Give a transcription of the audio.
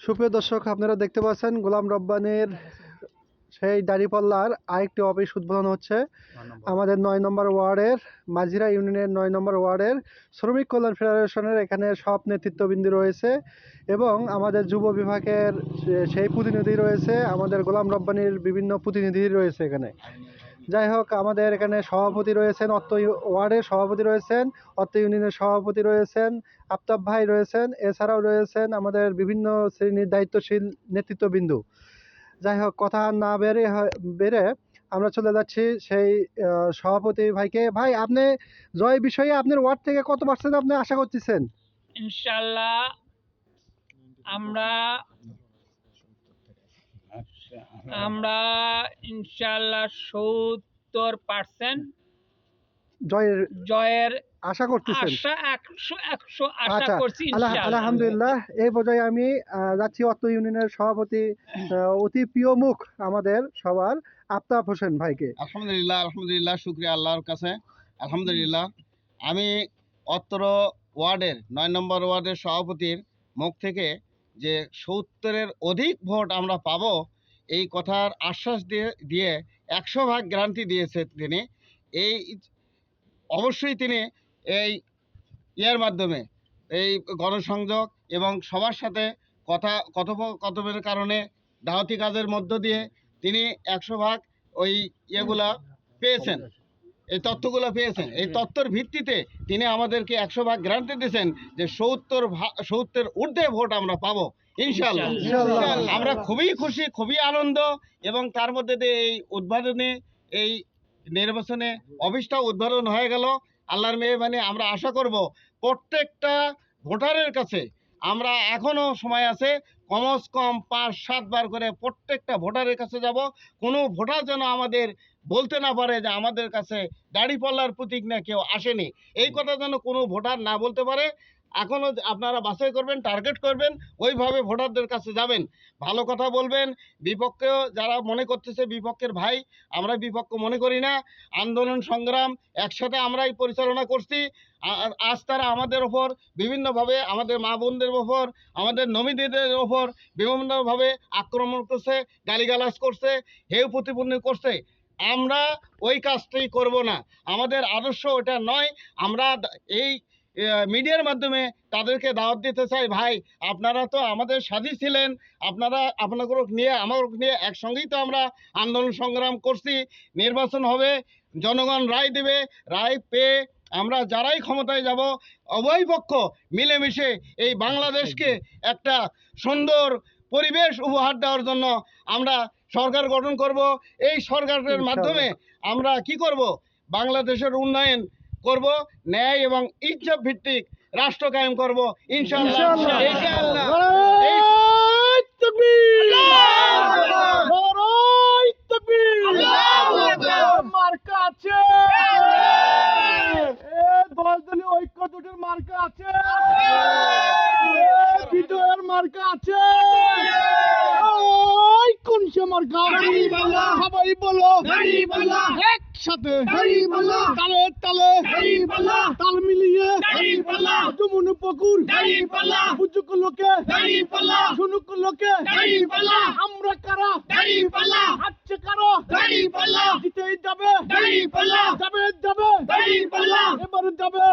সুপ্রিয় দর্শক, আপনারা দেখতে পাচ্ছেন গোলাম রব্বানীর সেই দাঁড়িপাল্লার আরেকটি অফিস উদ্বোধন হচ্ছে আমাদের ৯ নম্বর ওয়ার্ডের মাঝিরা ইউনিয়নের ৯ নম্বর ওয়ার্ডের শ্রমিক কল্যাণ ফেডারেশনের। এখানে সব নেতৃত্ববৃন্দ রয়েছে এবং আমাদের যুব বিভাগের সেই প্রতিনিধি রয়েছে, আমাদের গোলাম রব্বানীর বিভিন্ন প্রতিনিধি রয়েছে এখানে। যাই হোক, আমাদের এখানে সভাপতি রয়েছেন, অত্র ওয়ার্ডের সভাপতি রয়েছেন, অত্র ইউনিয়নের সভাপতি রয়েছেন, আফতাব ভাই রয়েছেন, এছাড়াও রয়েছেন আমাদের বিভিন্ন শ্রেণীর দায়িত্বশীল নেতৃত্ববৃন্দ। যাই হোক, কথা না বেড়ে আমরা চলে যাচ্ছি সেই সভাপতি ভাইকে। ভাই, আপনি জয় বিষয়ে আপনার ওয়ার্ড থেকে কত পার্সেন্ট আপনি আশা করতেছেন? ইনশাল্লাহ আমরা ইনশাল্লাহ ৭০% জয়ের আশা করতেছেন? আশা করছি ইনশাআল্লাহ। আলহামদুলিল্লাহ। এই পর্যায়ে আমি যাচ্ছি অত্র ইউনিয়নের সভাপতি, অতি প্রিয় মুখ আমাদের সবার, আফতাব হোসেন ভাইকে। আলহামদুলিল্লাহ, শুকরিয়া আল্লাহর কাছে। আলহামদুলিল্লাহ, আমি অত্র ওয়ার্ডের ৯ নম্বর ওয়ার্ডের সভাপতির মুখ থেকে যে ৭০-এর অধিক ভোট আমরা পাবো এই কথার আশ্বাস দিয়ে ১০০% গ্যারান্টি দিয়েছে তিনি। এই অবশ্যই তিনি এই ইয়ের মাধ্যমে, এই গণসংযোগ এবং সবার সাথে কথোপকথনের কারণে দাওয়াতি কাজের মধ্য দিয়ে তিনি ১০০% ওই ইয়েগুলা পেয়েছেন, এই তথ্যগুলো পেয়েছেন। এই তথ্যের ভিত্তিতে তিনি আমাদেরকে ১০০% গ্যারান্টি দিয়েছেন যে ৭০-এর ঊর্ধ্বে ভোট আমরা পাবো ইনশাআল্লাহ। আমরা খুবই খুশি, খুবই আনন্দ, এবং তার মধ্যে দিয়ে এই উদ্বোধনে, এই নির্বাচনে অফিসটা উদ্বোধন হয়ে গেল। আল্লাহর মেহরবানি আমরা আশা করব প্রত্যেকটা ভোটারের কাছে, আমরা এখনও সময় আছে, কমস কম ৫-৭ বার করে প্রত্যেকটা ভোটারের কাছে যাব। কোনো ভোটার যেন আমাদের বলতে না পারে যে আমাদের কাছে দাড়িপাল্লার প্রতীক না কেউ আসেনি, এই কথা যেন কোনো ভোটার না বলতে পারে। এখনও আপনারা বাছাই করবেন, টার্গেট করবেন, ওইভাবে ভোটারদের কাছে যাবেন, ভালো কথা বলবেন। বিপক্ষেও যারা মনে করতেছে বিপক্ষের ভাই, আমরা বিপক্ষ মনে করি না। আন্দোলন সংগ্রাম একসাথে আমরাই পরিচালনা করছি। আজ তারা আমাদের ওপর বিভিন্নভাবে, আমাদের মা বোনদের ওপর, আমাদের নবীদের ওপর বিভিন্নভাবে আক্রমণ করছে, গালিগালাজ করছে, হেয় প্রতিপন্ন করছে। আমরা ওই কাজটাই করব না, আমাদের আদর্শ ওটা নয়। আমরা এই মিডিয়ার মাধ্যমে তাদেরকে দাওয়াত দিতে চাই, ভাই আপনারা তো আমাদের সাথী ছিলেন, আপনারা আপনাদের নিয়ে আমার নিয়ে একসঙ্গেই তো আমরা আন্দোলন সংগ্রাম করছি। নির্বাচন হবে, জনগণ রায় দেবে, রায় পেয়ে আমরা যারাই ক্ষমতায় যাব, উভয় পক্ষ মিলেমিশে এই বাংলাদেশকে একটা সুন্দর পরিবেশ উপহার দেওয়ার জন্য আমরা সরকার গঠন করব। এই সরকারের মাধ্যমে আমরা কি করব, বাংলাদেশের উন্নয়ন করব, ন্যায় এবং ইজ্জত ভিত্তিক রাষ্ট্র কায়েম করব ইনশাআল্লাহ। মার্কা আছে, দলদলীয় ঐক্য দুটির মার্কা আছে, বিজয়ের মার্কা আছে। কোন সে মার্কা? সবাই বলো একসাথে, তালে তালে তাল মিলিয়ে, যমুন পুকুর বুঝুক লোকে, শুনুক লোকে, আমরা কারা, হাঁটছে কারো, জিতেই যাবে, যাবে এবার যাবে।